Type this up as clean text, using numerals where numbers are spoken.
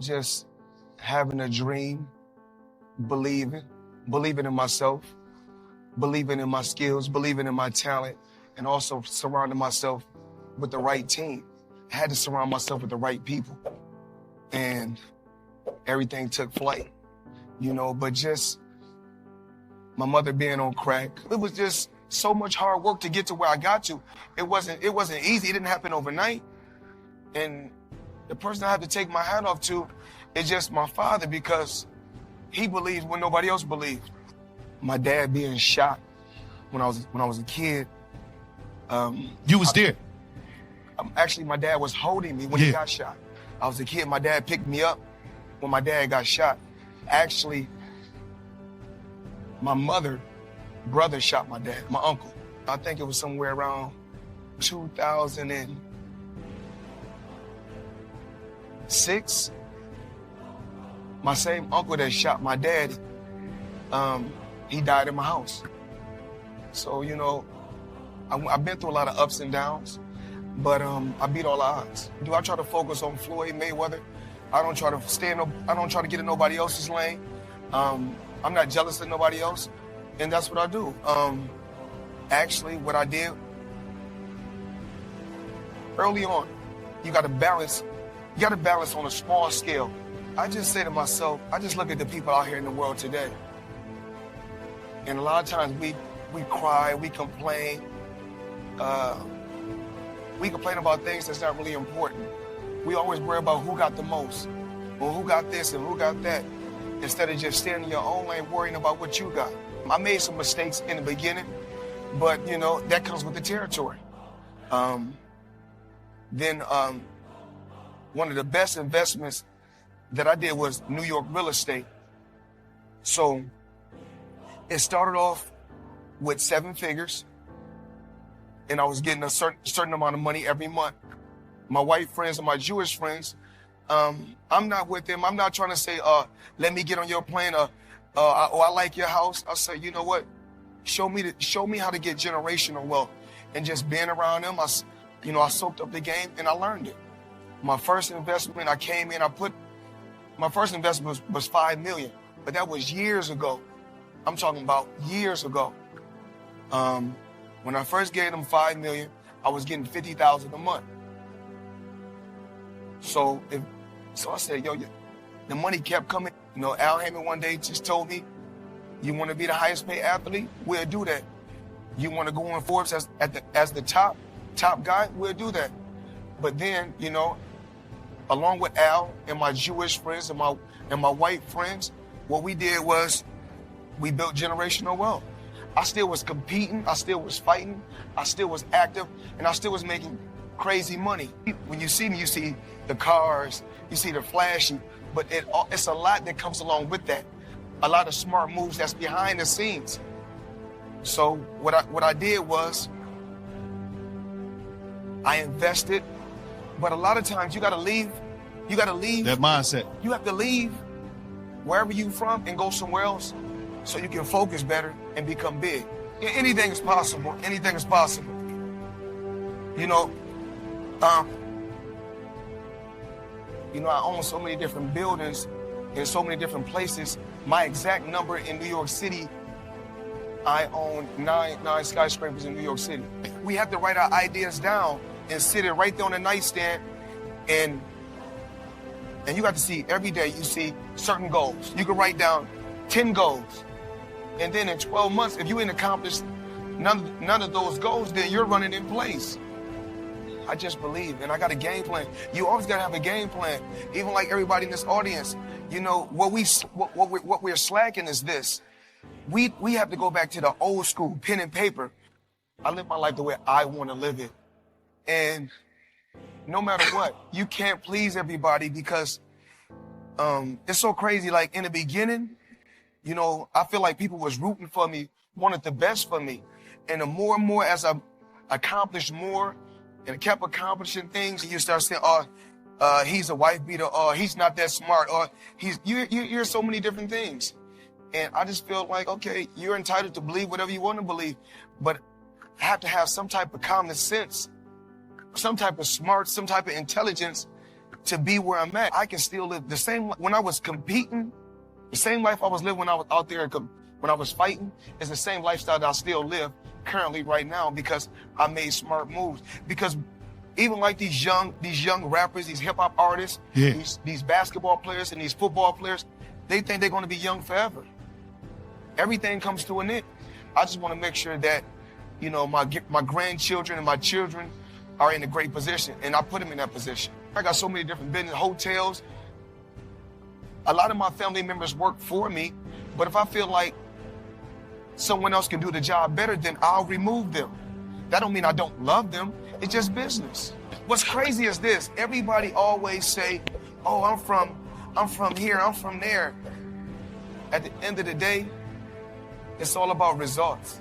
just having a dream, believing in myself, believing in my skills, believing in my talent, and also surrounding myself with the right team. I had to surround myself with the right people. And everything took flight, but just my mother being on crack. It was just so much hard work to get to where I got to. It wasn't easy. It didn't happen overnight. And the person I have to take my hat off to is just my father, because he believed when nobody else believed. My dad being shot when I was a kid. You was there? Actually, my dad was holding me when he got shot. I was a kid. My dad picked me up when my dad got shot. Actually, my brother shot my dad, my uncle. I think it was somewhere around 2006. My same uncle that shot my dad, he died in my house. So, I've been through a lot of ups and downs, but I beat all the odds. Do I try to focus on Floyd Mayweather? I don't try to get in nobody else's lane. I'm not jealous of nobody else, and that's what I do. Actually, what I did early on, you got to balance on a small scale. I just say to myself, I just look at the people out here in the world today, and a lot of times we cry, we complain. We complain about things that's not really important. We always worry about who got the most, or who got this and who got that, instead of just staying in your own lane worrying about what you got. I made some mistakes in the beginning, but that comes with the territory. Then one of the best investments that I did was New York real estate. So it started off with 7 figures, and I was getting a certain amount of money every month. My white friends and my Jewish friends, I'm not with them. I'm not trying to say, let me get on your plane, or I like your house. I say, you know what? Show me how to get generational wealth. And just being around them, I soaked up the game and I learned it. My first investment, my first investment was $5 million, but that was years ago. I'm talking about years ago. When I first gave them $5 million, I was getting $50,000 a month. So I said, the money kept coming. Al Heyman one day just told me, you want to be the highest paid athlete? We'll do that. You want to go on Forbes as the top guy? We'll do that. But then, along with Al and my Jewish friends and my white friends, what we did was we built generational wealth. I still was competing, I still was fighting, I still was active, and I still was making crazy money. When you see me, you see the cars, you see the flashy, but it's a lot that comes along with that. A lot of smart moves that's behind the scenes. So what I did was I invested, but a lot of times you gotta leave that mindset. You have to leave wherever you're from and go somewhere else so you can focus better and become big. Anything is possible. Anything is possible. I own so many different buildings in so many different places. My exact number in New York City, I own nine skyscrapers in New York City. We have to write our ideas down and sit it right there on the nightstand, and you got to see every day, you see certain goals. You can write down 10 goals. And then in 12 months, if you ain't accomplished none of those goals, then you're running in place. I just believe, and I got a game plan. You always got to have a game plan. Even like everybody in this audience, what we're slacking is this. We have to go back to the old school, pen and paper. I live my life the way I want to live it. And no matter what, you can't please everybody, because it's so crazy. Like in the beginning, I feel like people was rooting for me, wanted the best for me. And the more and more as I accomplished more and kept accomplishing things, you start saying, he's a wife beater, or he's not that smart, or you hear so many different things. And I just feel like, okay, you're entitled to believe whatever you want to believe, but I have to have some type of common sense, some type of smart, some type of intelligence to be where I'm at. I can still live the same, when I was competing, the same life I was living when I was out there, when I was fighting, is the same lifestyle that I still live currently right now, because I made smart moves. Because even like these young rappers, these hip hop artists, these basketball players and these football players, they think they're going to be young forever. Everything comes to an end. I just want to make sure that, you know, my grandchildren and my children are in a great position, and I put them in that position. I got so many different business, hotels. A lot of my family members work for me, but if I feel like someone else can do the job better, then I'll remove them. That don't mean I don't love them. It's just business. What's crazy is this: everybody always say, "Oh, I'm from here, I'm from there." At the end of the day, it's all about results.